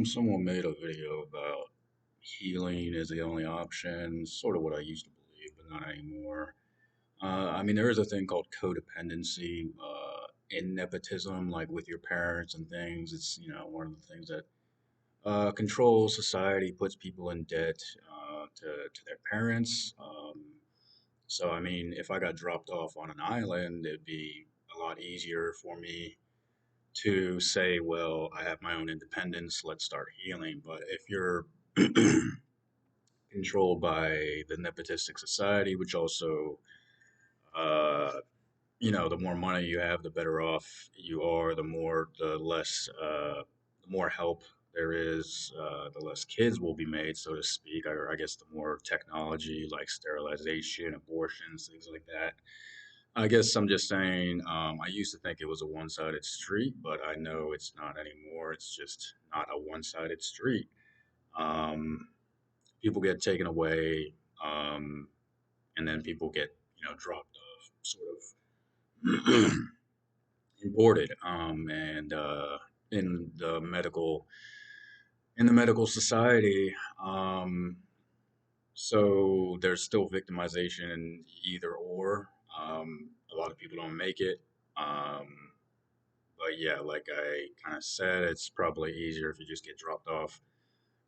Someone made a video about healing is the only option, sort of what I used to believe, but not anymore. I mean, there is a thing called codependency in nepotism, like with your parents and things. It's, one of the things that controls society, puts people in debt to their parents. So, I mean, if I got dropped off on an island, it'd be a lot easier for me to say, well, I have my own independence, let's start healing. But if you're controlled by the nepotistic society, which also, uh, the more money you have, the better off you are, the less, the more help there is, the less kids will be made, so to speak. Or I guess the more technology like sterilization, abortions, things like that. I guess I'm just saying, I used to think it was a one-sided street, but I know it's not anymore. It's just not a one-sided street. Um, People get taken away, and then people get, dropped off, sort of imported, and in the medical society. So there's still victimization either or. A lot of people don't make it. Um, But yeah, like I kind of said, it's probably easier if you just get dropped off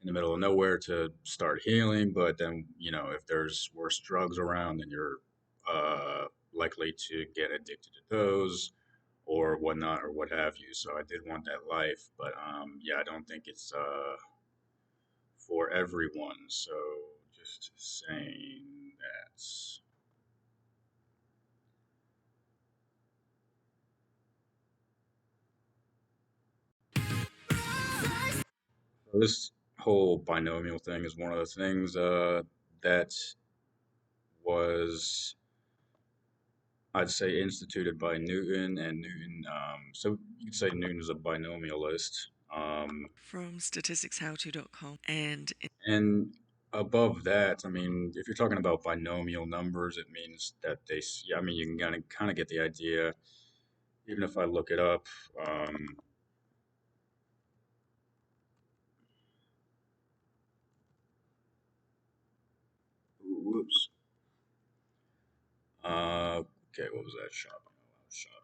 in the middle of nowhere to start healing. But then, if there's worse drugs around, then you're likely to get addicted to those or whatnot or what have you. So I did want that life, but yeah, I don't think it's for everyone. So just saying that. This whole binomial thing is one of the things that was, I'd say, instituted by Newton, and Newton. So you could say Newton is a binomialist. From statisticshowto.com. And above that, I mean, if you're talking about binomial numbers, it means that yeah, I mean, you can kind of get the idea. Even if I look it up, um, whoops. Okay, what was that? Shopping. I was shopping.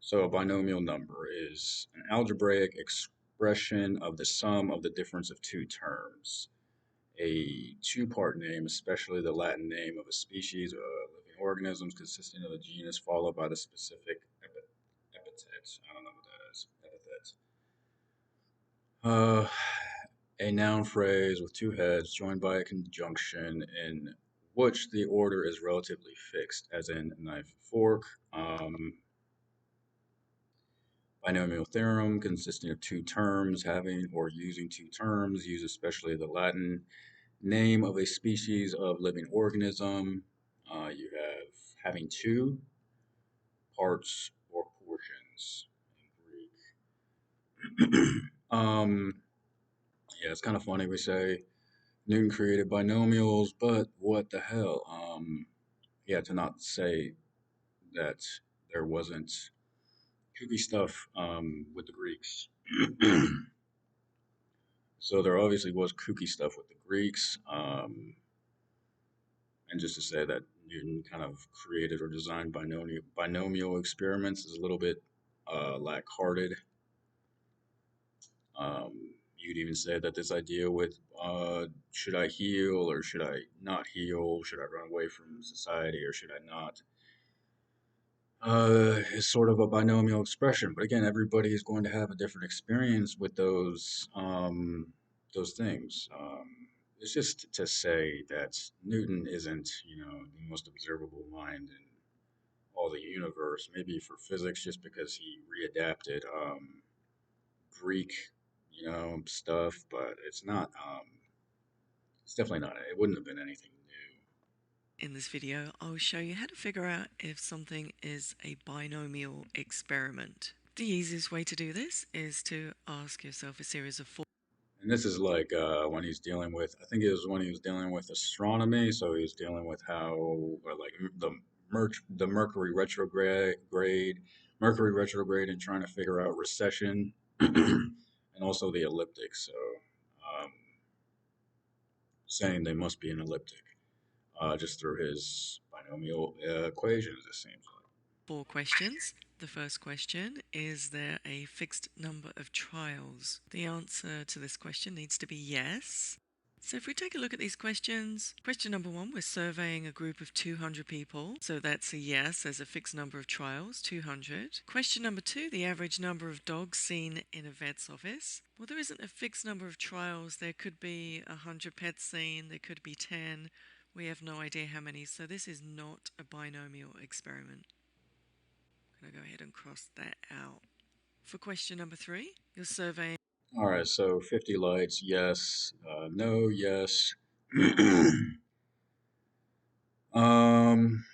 So a binomial number is an algebraic expression of the sum of the difference of two terms. A two-part name, especially the Latin name of a species of living organisms consisting of a genus followed by the specific epithet. I don't know what that is. Epithet. Uh, a noun phrase with two heads joined by a conjunction in which the order is relatively fixed, as in knife, fork. Binomial theorem consisting of two terms, having or using two terms, use especially the Latin name of a species of living organism. You have having two parts or portions in Greek. Yeah, it's kind of funny we say Newton created binomials, but what the hell? Yeah, to not say that there wasn't kooky stuff with the Greeks. So there obviously was kooky stuff with the Greeks, and just to say that Newton kind of created or designed binomial experiments is a little bit lack-hearted. You'd even say that this idea with should I heal or should I not heal, should I run away from society or should I not, is sort of a binomial expression. But again, everybody is going to have a different experience with those things. It's just to say that Newton isn't, the most observable mind in all the universe. Maybe for physics, just because he readapted Greek, stuff, but it's not. It's definitely not. It wouldn't have been anything new. In this video, I'll show you how to figure out if something is a binomial experiment. The easiest way to do this is to ask yourself a series of four. And this is like when he's dealing with. I think it was when he was dealing with astronomy. So he was dealing with how, or like the Mercury retrograde, and trying to figure out recession. And and also the elliptic. So um, saying they must be an elliptic just through his binomial equations, it seems like. 4 questions. The first question: is there a fixed number of trials? The answer to this question needs to be yes. So if we take a look at these questions, question number 1, we're surveying a group of 200 people. So that's a yes, there's a fixed number of trials, 200. Question number 2, the average number of dogs seen in a vet's office. Well, there isn't a fixed number of trials. There could be 100 pets seen, there could be 10. We have no idea how many, so this is not a binomial experiment. I'm going to go ahead and cross that out. For question number 3, you're surveying. All right, so 50 lights, yes, no, yes. um,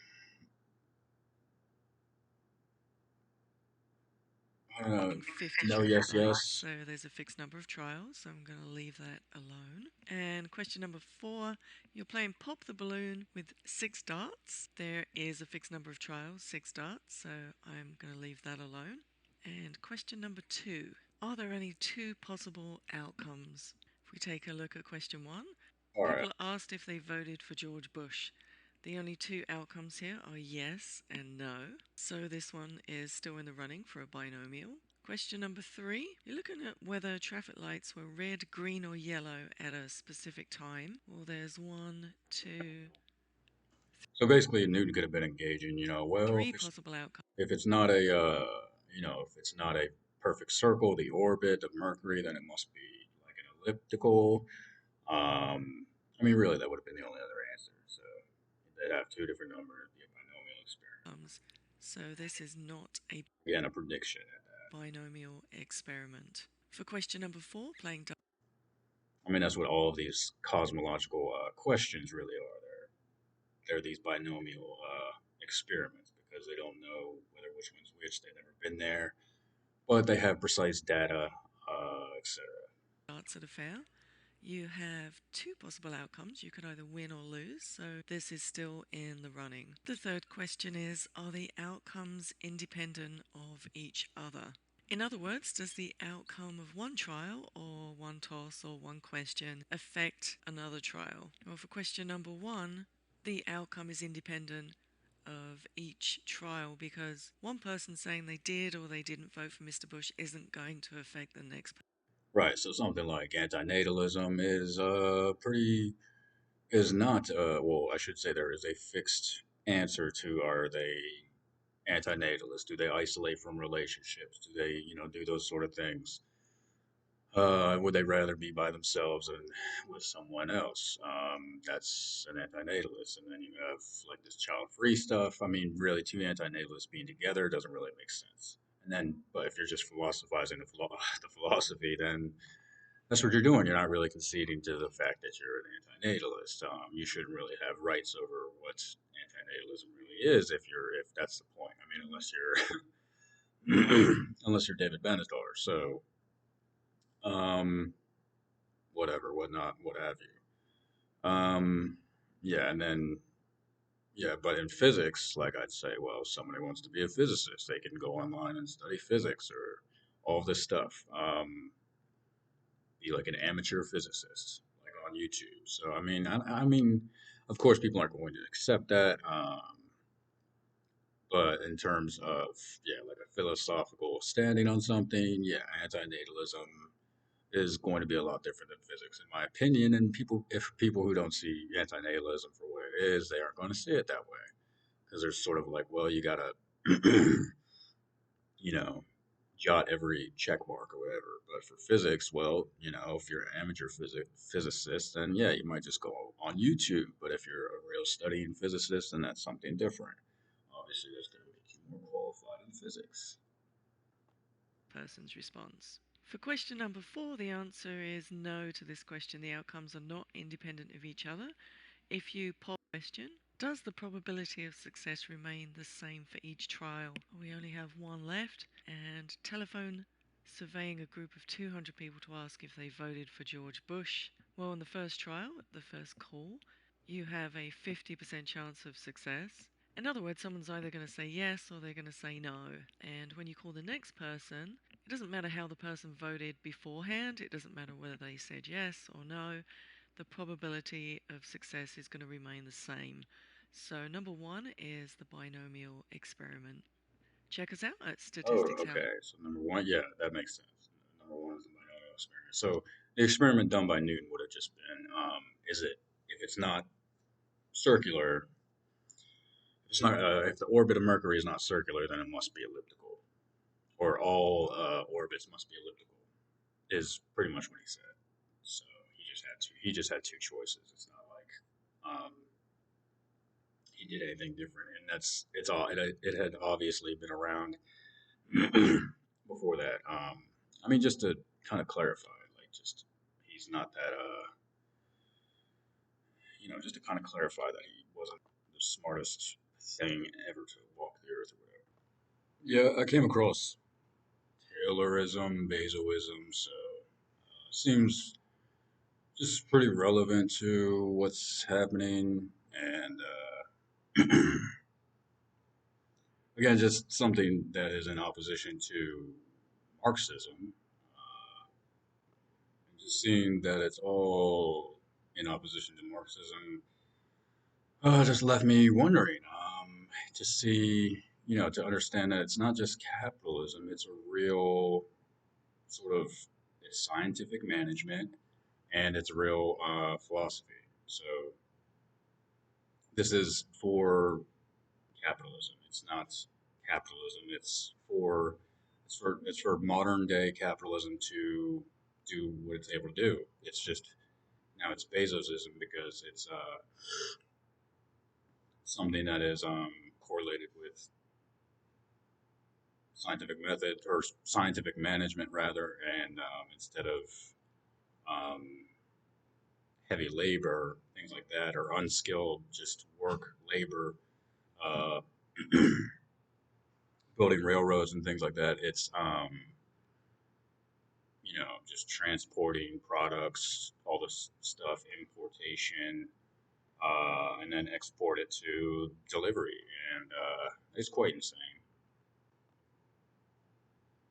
uh, 50 no, traffic yes, lights, yes. so there's a fixed number of trials, so I'm going to leave that alone. And question number 4, you're playing Pop the Balloon with 6 darts. There is a fixed number of trials, 6 darts, so I'm going to leave that alone. And question number 2, are there only 2 possible outcomes? If we take a look at question 1, All right. people are asked if they voted for George Bush. The only 2 outcomes here are yes and no, so this one is still in the running for a binomial. Question number 3, you're looking at whether traffic lights were red, green, or yellow at a specific time. Well, there's 1, 2, So basically, Newton could have been engaging. Well, 3 possible outcomes. if it's not a if it's not a perfect circle, the orbit of Mercury, then it must be like an elliptical. I mean, really, that would have been the only other answer. So they'd have two different numbers, it'd be a binomial experiment. So this is not a Again, a prediction. binomial experiment. For question number 4, playing. I mean, that's what all of these cosmological questions really are. They're these binomial experiments because they don't know whether which one's which. They've never been there, but they have precise data, etc. Darts at a fair. You have 2 possible outcomes. You could either win or lose, so this is still in the running. The third question is, are the outcomes independent of each other? In other words, does the outcome of one trial or one toss or one question affect another trial? Well, for question number 1, the outcome is independent of each trial because one person saying they did or they didn't vote for Mr. Bush isn't going to affect the next. Right. So something like antinatalism is pretty is not well. I should say there is a fixed answer to are they antinatalists? Do they isolate from relationships? Do they do those sort of things? Would they rather be by themselves and with someone else? That's an antinatalist. And then you have like this child-free stuff. I mean, really, two antinatalists being together doesn't really make sense. And then, but if you're just philosophizing the philosophy, then that's what you're doing. You're not really conceding to the fact that you're an antinatalist. You shouldn't really have rights over what antinatalism really is if that's the point. I mean, unless you're David Benatar. So, um, whatever, whatnot, what have you. Yeah, and then yeah, but in physics, like I'd say, well, if somebody wants to be a physicist, they can go online and study physics or all this stuff. Be like an amateur physicist, like on YouTube. So I mean, of course, people aren't going to accept that. But in terms of yeah, like a philosophical standing on something, yeah, antinatalism is going to be a lot different than physics, in my opinion. And if people who don't see antinatalism for what it is, they aren't going to see it that way because there's sort of like, well, you gotta, you know, jot every check mark or whatever. But for physics, well, if you're an amateur physicist, then yeah, you might just go on YouTube. But if you're a real studying physicist, then that's something different. Obviously, that's going to make you more qualified in physics. Person's response. For question number 4, the answer is no to this question. The outcomes are not independent of each other. If you pop the question, does the probability of success remain the same for each trial? We only have one left, and telephone surveying a group of 200 people to ask if they voted for George Bush. Well, in the first trial, the first call, you have a 50% chance of success. In other words, someone's either going to say yes or they're going to say no. And when you call the next person, It doesn't matter how the person voted beforehand, it doesn't matter whether they said yes or no, the probability of success is going to remain the same. So, number one is the binomial experiment. Check us out at Oh, Statistics Help. okay. So number one, yeah, that makes sense. Number one is the binomial experiment. So the experiment done by Newton would have just been, is it if it's not circular, if it's not if the orbit of Mercury is not circular, then it must be elliptical, or all orbits must be elliptical. Is pretty much what he said. So he just had two choices. It's not like he did anything different, and it's all it had obviously been around before that. I mean, just to kind of clarify, like, just he's not that, just to kind of clarify that he wasn't the smartest thing ever to walk the earth or whatever. Yeah, I came across Taylorism, Basoism, so seems just pretty relevant to what's happening, and again, just something that is in opposition to Marxism. And just seeing that it's all in opposition to Marxism just left me wondering to see, to understand that it's not just capitalism, it's a real sort of it's scientific management and it's real philosophy. So this is for capitalism. It's not capitalism. It's for modern day capitalism to do what it's able to do. It's just now it's Bezosism because it's something that is correlated with scientific method or scientific management rather, and instead of um, heavy labor, things like that, or unskilled just work labor, uh, building railroads and things like that. It's just transporting products, all this stuff, importation, and then export it to delivery, and it's quite insane.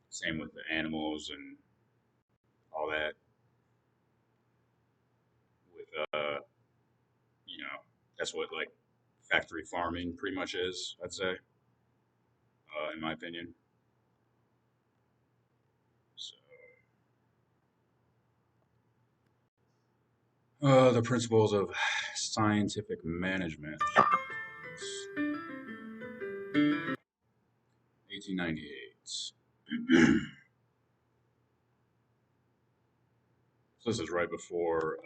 Same with the animals and all that. With you know, that's what like factory farming pretty much is. I'd say, in my opinion. So, the principles of scientific management. 1898. So this is right before.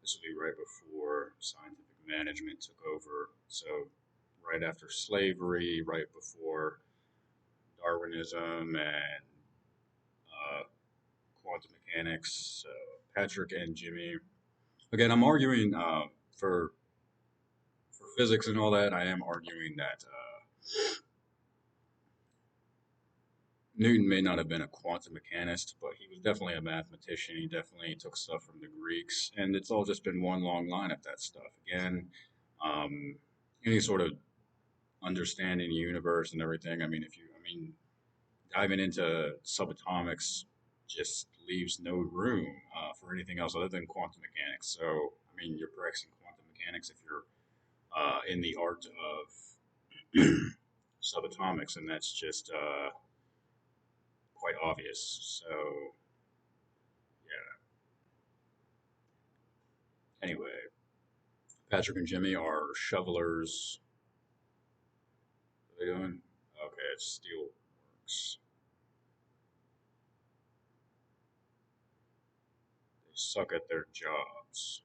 This would be right before scientific management took over. So right after slavery, right before Darwinism and uh, quantum mechanics. So Patrick and Jimmy. Again, I'm arguing for physics and all that. I am arguing that Newton may not have been a quantum mechanist, but he was definitely a mathematician. He definitely took stuff from the Greeks, and it's all just been one long line of that stuff. Again, um, any sort of understanding the universe and everything. I mean, diving into subatomics just leaves no room for anything else other than quantum mechanics. So, I mean, you're practicing quantum mechanics if you're in the art of subatomics, and that's just quite obvious. So, yeah. Anyway, Patrick and Jimmy are shovelers. What are they doing? Okay, it's steel works. They suck at their jobs.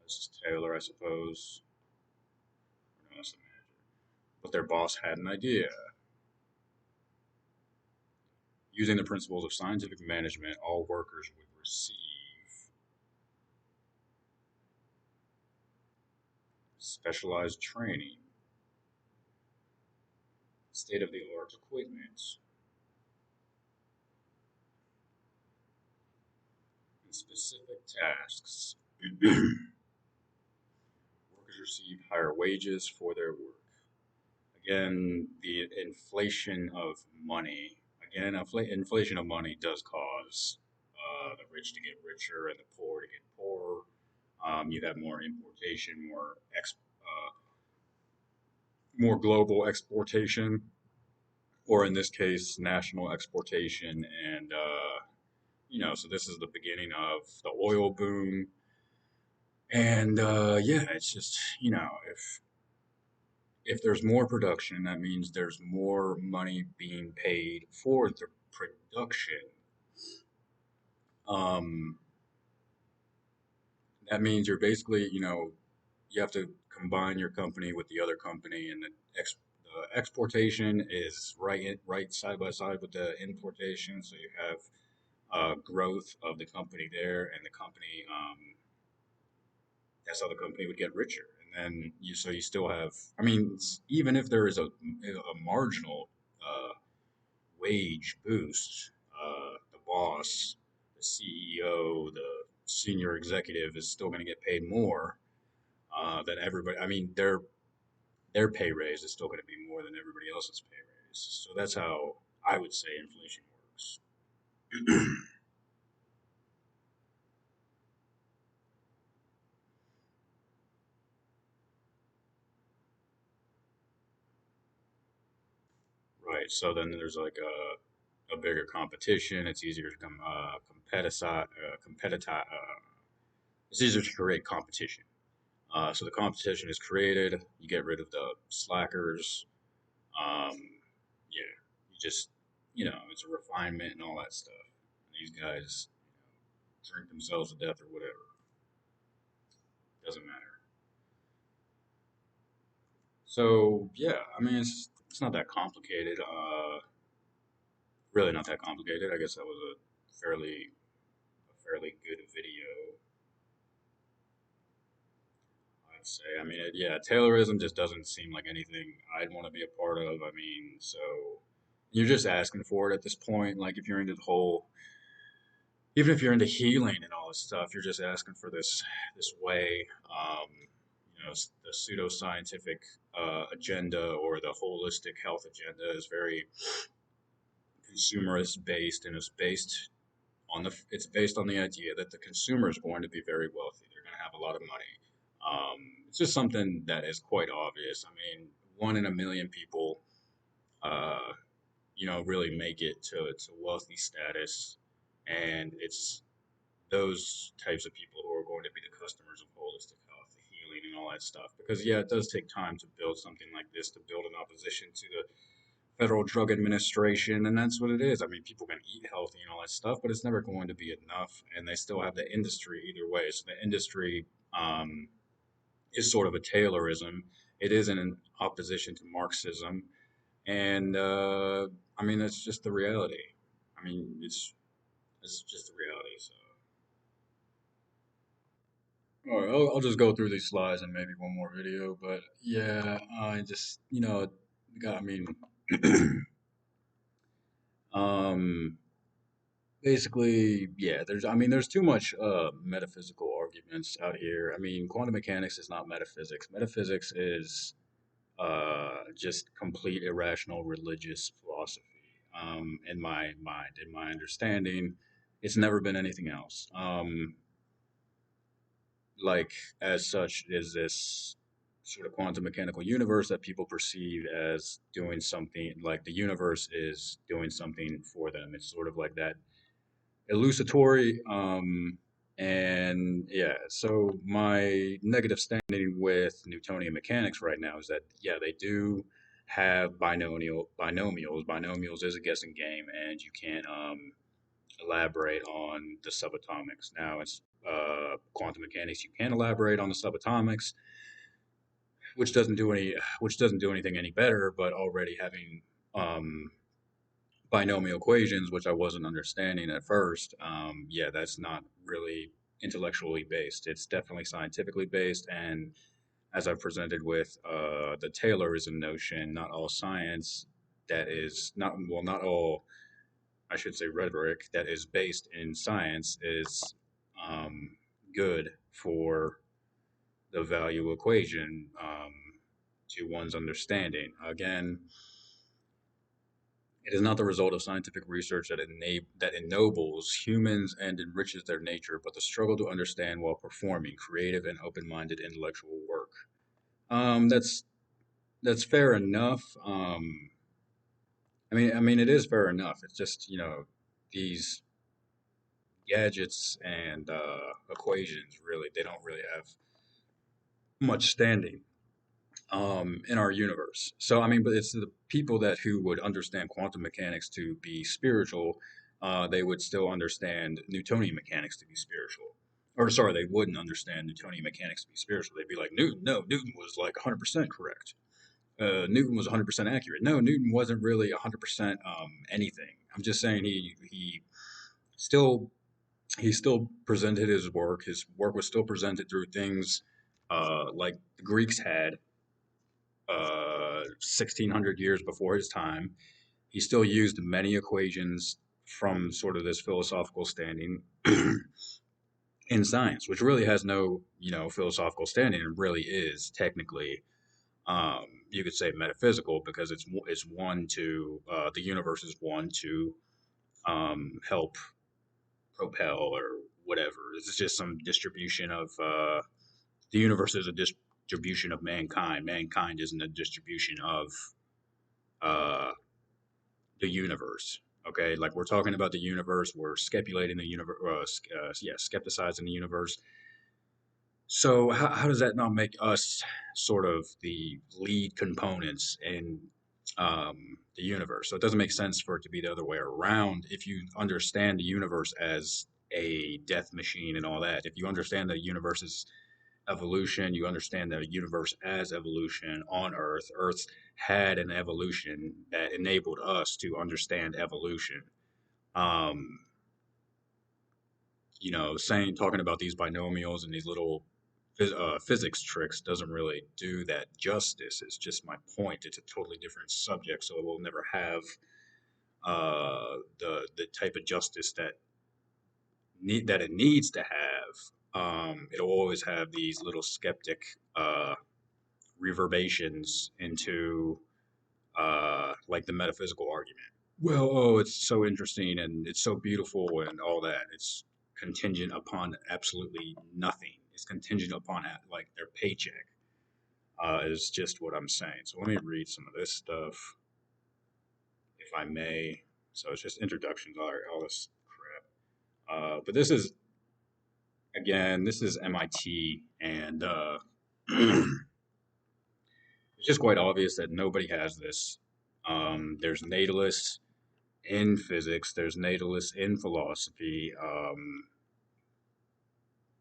This is Taylor, I suppose. No, that's the manager. But their boss had an idea. Using the principles of scientific management, all workers would receive specialized training, state of the art equipment, and specific tasks. Workers receive higher wages for their work. Again, the inflation of money. Again, inflation of money does cause the rich to get richer and the poor to get poorer. You have more importation, more global exportation, or in this case, national exportation. And so this is the beginning of the oil boom. And yeah, it's just if there's more production, that means there's more money being paid for the production. Um, that means you're basically, you have to combine your company with the other company, and the exportation is right side by side with the importation. So you have growth of the company there, and the company, that's how the company would get richer. And then you still have, I mean, even if there is a marginal wage boost, the boss, the CEO, the senior executive is still going to get paid more than everybody. I mean, their pay raise is still going to be more than everybody else's pay raise. So that's how I would say inflation works. Right. So then there's like a bigger competition. It's easier to it's easier to create competition. So the competition is created. You get rid of the slackers. Um, yeah, you just it's a refinement and all that stuff. These guys drink themselves to death or whatever. Doesn't matter. So yeah, I mean it's not that complicated. Really not that complicated. I guess that was a fairly good video. I'd say. I mean, yeah, Taylorism just doesn't seem like anything I'd want to be a part of. I mean, so you're just asking for it at this point. Like if you're into the whole, even if you're into healing and all this stuff, you're just asking for this way. The pseudoscientific agenda or the holistic health agenda is very consumerist based and is based it's based on the idea that the consumer is going to be very wealthy. They're going to have a lot of money. It's just something that is quite obvious. I mean, 1 in a million people, uh, really make it to wealthy status, and it's those types of people who are going to be the customers of holistic health, the healing, and all that stuff. Because yeah, it does take time to build something like this, to build an opposition to the Federal Drug Administration, and that's what it is. I mean, people can eat healthy and all that stuff, but it's never going to be enough, and they still have the industry either way. So the industry is sort of a Taylorism. It is in opposition to Marxism, and I mean that's just the reality. I mean, it's just the reality. So, all right, I'll just go through these slides and maybe one more video, but yeah, I just I mean, um, basically, yeah, there's too much metaphysical arguments out here. I mean, quantum mechanics is not metaphysics. Metaphysics is just complete irrational religious philosophy. In my mind, in my understanding, it's never been anything else. Like as such, is this sort of quantum mechanical universe that people perceive as doing something like the universe is doing something for them. It's sort of like that elucidatory. And yeah, so my negative standing with Newtonian mechanics right now is that yeah, they do have binomials. Binomials is a guessing game, and you can't elaborate on the subatomics. Now it's quantum mechanics. You can elaborate on the subatomics, which doesn't do anything any better. But already having um, binomial equations, which I wasn't understanding at first, yeah, that's not really intellectually based. It's definitely scientifically based. And as I've presented with the Taylorism notion, not all science that is not, well, not all, I should say, rhetoric that is based in science is um, good for the value equation. to one's understanding. Again, it is not the result of scientific research that ennobles humans and enriches their nature, but the struggle to understand while performing creative and open-minded intellectual work. That's fair enough. I mean, it is fair enough. It's just these gadgets and equations really they don't really have much standing in our universe. So I mean, but it's the people that who would understand quantum mechanics to be spiritual, they would still understand Newtonian mechanics to be spiritual. Or sorry, they wouldn't understand Newtonian mechanics to be spiritual. They'd be like, Newton, no, Newton was like 100% correct. Newton was 100% accurate. No, Newton wasn't really 100% anything. I'm just saying still he still presented his work. His work was still presented through things like the Greeks had 1600 years before his time. He still used many equations from sort of this philosophical standing in science, which really has no, philosophical standing. It really is technically, you could say metaphysical because it's one to the universe is one to help propel or whatever. This is just some distribution of the universe is a distribution of mankind. Mankind isn't a distribution of uh, the universe. Okay, like we're talking about the universe, we're skepulating the universe, yeah, skepticizing the universe. So how does that not make us sort of the lead components in the universe? So it doesn't make sense for it to be the other way around. If you understand the universe as a death machine and all that, if you understand the universe as evolution, you understand the universe as evolution on Earth. Earth had an evolution that enabled us to understand evolution. Um, saying talking about these binomials and these little physics tricks doesn't really do that justice. It's just my point. It's a totally different subject, so it will never have the type of justice that it needs to have. It'll always have these little skeptic reverberations into like the metaphysical argument. Well, oh, it's so interesting and it's so beautiful and all that. It's contingent upon absolutely nothing. It's contingent upon like their paycheck. Is just what I'm saying. So let me read some of this stuff, if I may. So it's just introductions, all this crap. But this is again, this is MIT, and it's just quite obvious that nobody has this. There's natalists in physics, there's natalists in philosophy,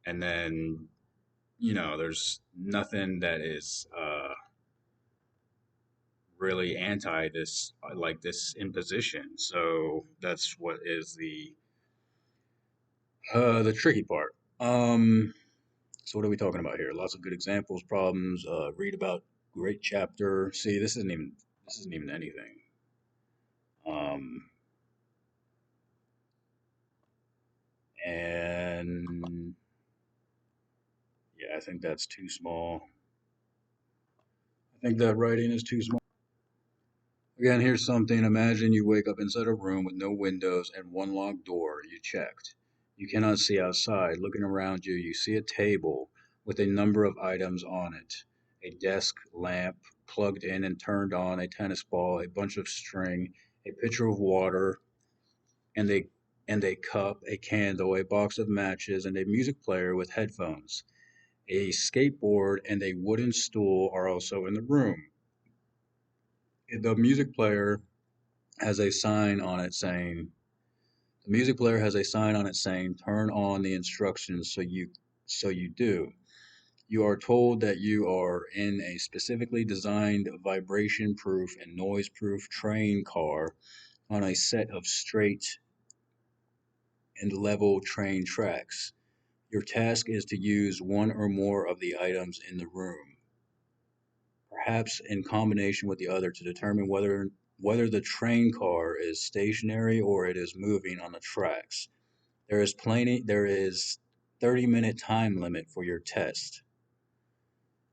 and then there's nothing that is really anti this like this imposition. So that's what is the tricky part. So what are we talking about here? Lots of good examples, problems. Read about great chapter. See, this isn't even anything. Um, and yeah, I think that's too small. I think that writing is too small. Again, here's something. Imagine you wake up inside a room with no windows and one locked door. You checked. You cannot see outside. Looking around you, you see a table with a number of items on it: a desk lamp plugged in and turned on, a tennis ball, a bunch of string, a pitcher of water, and a cup, a candle, a box of matches, and a music player with headphones. A skateboard and a wooden stool are also in the room. The music player has a sign on it saying the music player has a sign on it saying turn on the instructions so you do. You are told that you are in a specifically designed vibration proof and noise proof train car on a set of straight and level train tracks. Your task is to use one or more of the items in the room, perhaps in combination with the other, to determine whether the train car is stationary or it is moving on the tracks. There is 30-minute time limit for your test.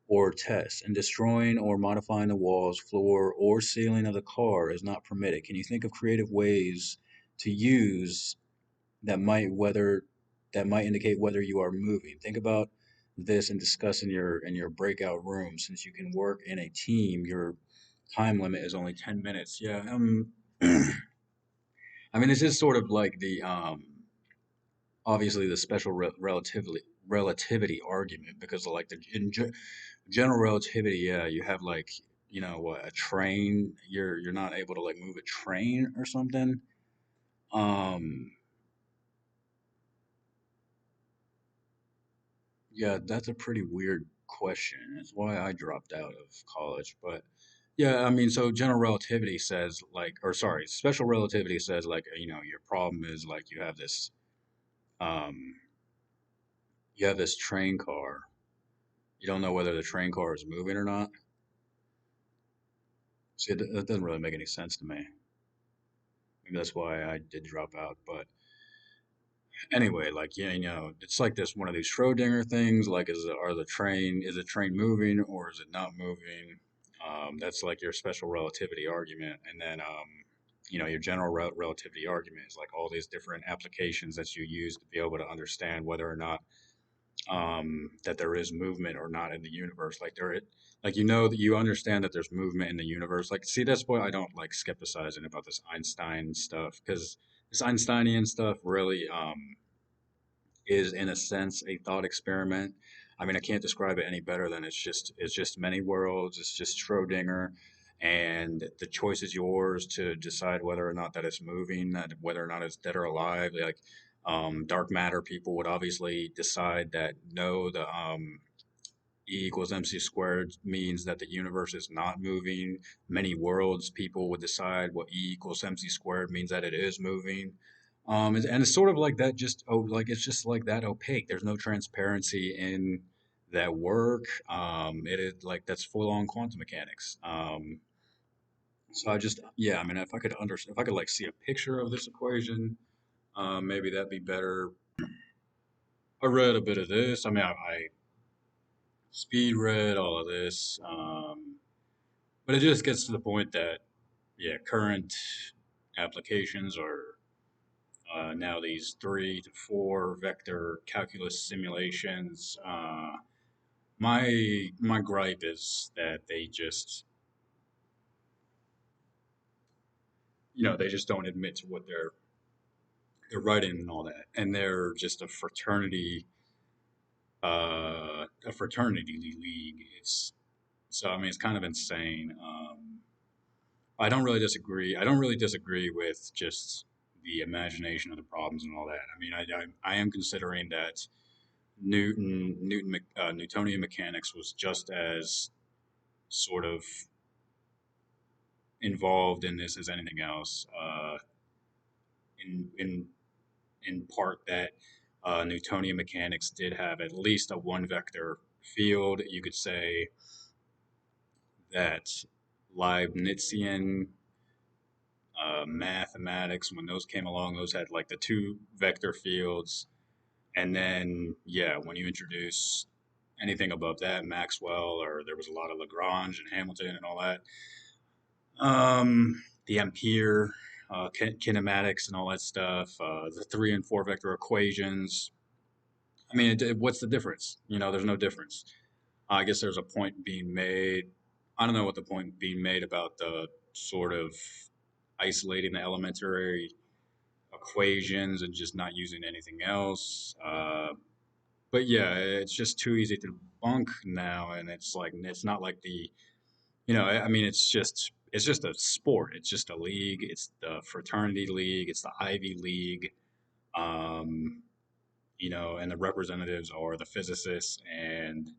or tests, and destroying or modifying the walls, floor, or ceiling of the car is not permitted. Can you think of creative ways to use that might indicate whether you are moving? Think about this and discuss in your breakout room. Since you can work in a team, your time limit is only 10 minutes. Yeah, I mean, this is sort of like the obviously the special relativity argument because like general relativity, yeah, you have like what, a train, you're not able to like move a train or something. Um, yeah, that's a pretty weird question. That's why I dropped out of college. But yeah, I mean, so general relativity says like, or sorry, special relativity says like, your problem is like um, you have this train car. You don't know whether the train car is moving or not. See, that doesn't really make any sense to me. Maybe that's why I did drop out. But anyway, like yeah, it's like this one of these Schrodinger things. Like, is the train moving or is it not moving? That's like your special relativity argument, and then your general relativity argument is like all these different applications that you use to be able to understand whether or not that there is movement or not in the universe. Like that you understand that there's movement in the universe. Like, see, that's why I don't like skepticizing about this Einstein stuff because this Einsteinian stuff really is in a sense a thought experiment. I mean, I can't describe it any better than it's just many worlds. It's just Schrodinger, and the choice is yours to decide whether or not that it's moving, that whether or not it's dead or alive. Like dark matter people would obviously decide that no, the E equals mc squared means that the universe is not moving. Many worlds people would decide what E equals mc squared means that it is moving. And it's sort of like that, like it's just like that opaque. There's no transparency in that work. It is like that's full on quantum mechanics. So yeah, I mean, if I could like see a picture of this equation, maybe that'd be better. I read a bit of this. I mean, I speed read all of this. But it just gets to the point that, yeah, current applications are now these 3 to 4 vector calculus simulations. My gripe is that they just don't admit to what they're writing and all that, and they're just a fraternity league. I mean, it's kind of insane. I don't really disagree. I don't really disagree with just the imagination of the problems and all that. I mean, I am considering that Newtonian mechanics was just as sort of involved in this as anything else. In in in part that Newtonian mechanics did have at least a one vector field. You could say that Leibnizian mathematics, when those came along, those had like the 2 vector fields. And then, yeah, when you introduce anything above that, Maxwell, or there was a lot of Lagrange and Hamilton and all that, the Ampere, kinematics and all that stuff, the 3 and 4 vector equations. I mean, what's the difference? There's no difference. I guess there's a point being made. I don't know what the point being made about the sort of isolating the elementary equations and just not using anything else. But yeah, it's just too easy to debunk now, and it's not like I mean, it's just a sport. It's just a league. It's the fraternity league. It's the Ivy League. Um, and the representatives are the physicists, and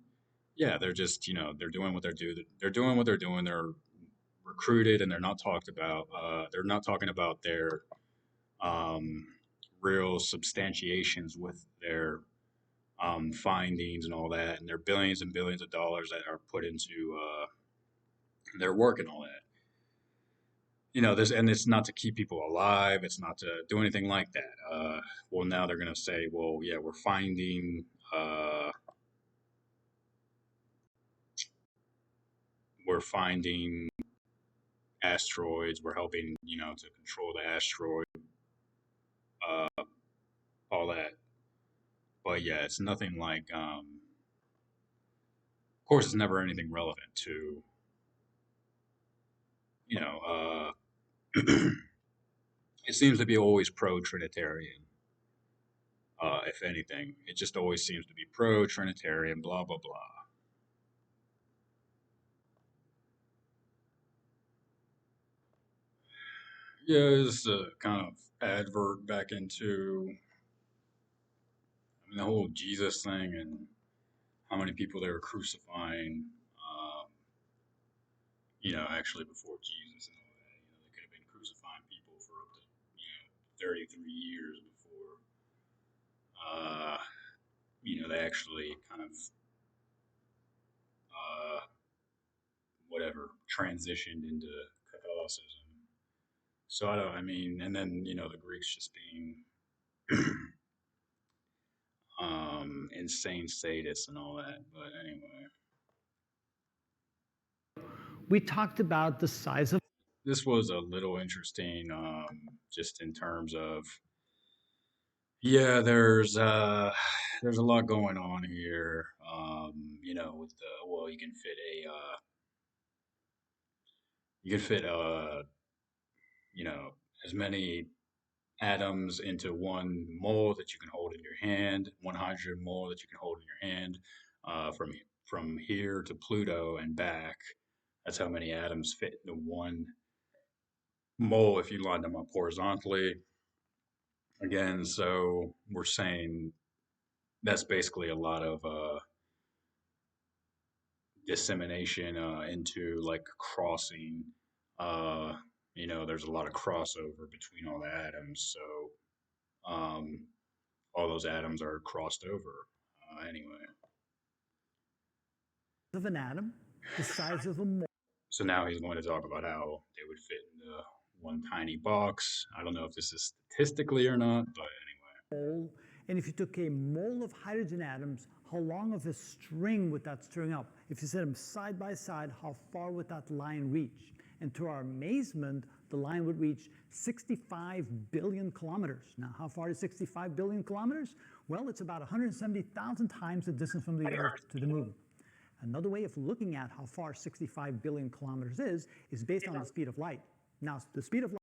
yeah, they're just they're doing what they're doing what they're doing. They're recruited, and they're not talked about. They're not talking about their um, real substantiations with their findings and all that, and their billions and billions of dollars that are put into their work and all that. And it's not to keep people alive. It's not to do anything like that. Well, now they're going to say, well, yeah, we're finding we're finding asteroids. We're helping, to control the asteroid, uh, all that. But yeah, it's nothing like. Of course, it's never anything relevant to, you know. It seems to be always pro-Trinitarian. If anything, it just always seems to be pro-Trinitarian. Blah blah blah. Yeah, it's a kind of advert back into, the whole Jesus thing and how many people they were crucifying. Actually before Jesus and all that. They could have been crucifying people for up to 33 years before. Uh, they actually kind of uh, whatever transitioned into Catholicism. So I don't. I mean, and then the Greeks just being insane sadists and all that. But anyway, we talked about the size of. this was a little interesting, just in terms of, yeah, there's a lot going on here. With the, well, you can fit you know, as many atoms into one mole that you can hold in your hand, 100 mole that you can hold in your hand, from here to Pluto and back. That's how many atoms fit into one mole if you line them up horizontally. Again, so we're saying that's basically a lot of dissemination into like crossing. Uh, there's a lot of crossover between all the atoms, so all those atoms are crossed over. Anyway, Of an atom, the size of a mole. so now he's going to talk about how they would fit in the one tiny box. I don't know if this is statistically or not, but anyway. And if you took a mole of hydrogen atoms, how long of a string would that string up? If you set them side by side, how far would that line reach? And to our amazement, the line would reach 65 billion kilometers. Now, how far is 65 billion kilometers? Well, it's about 170,000 times the distance from the Earth to the Moon. Another way of looking at how far 65 billion kilometers is based on the speed of light. Now, the speed of light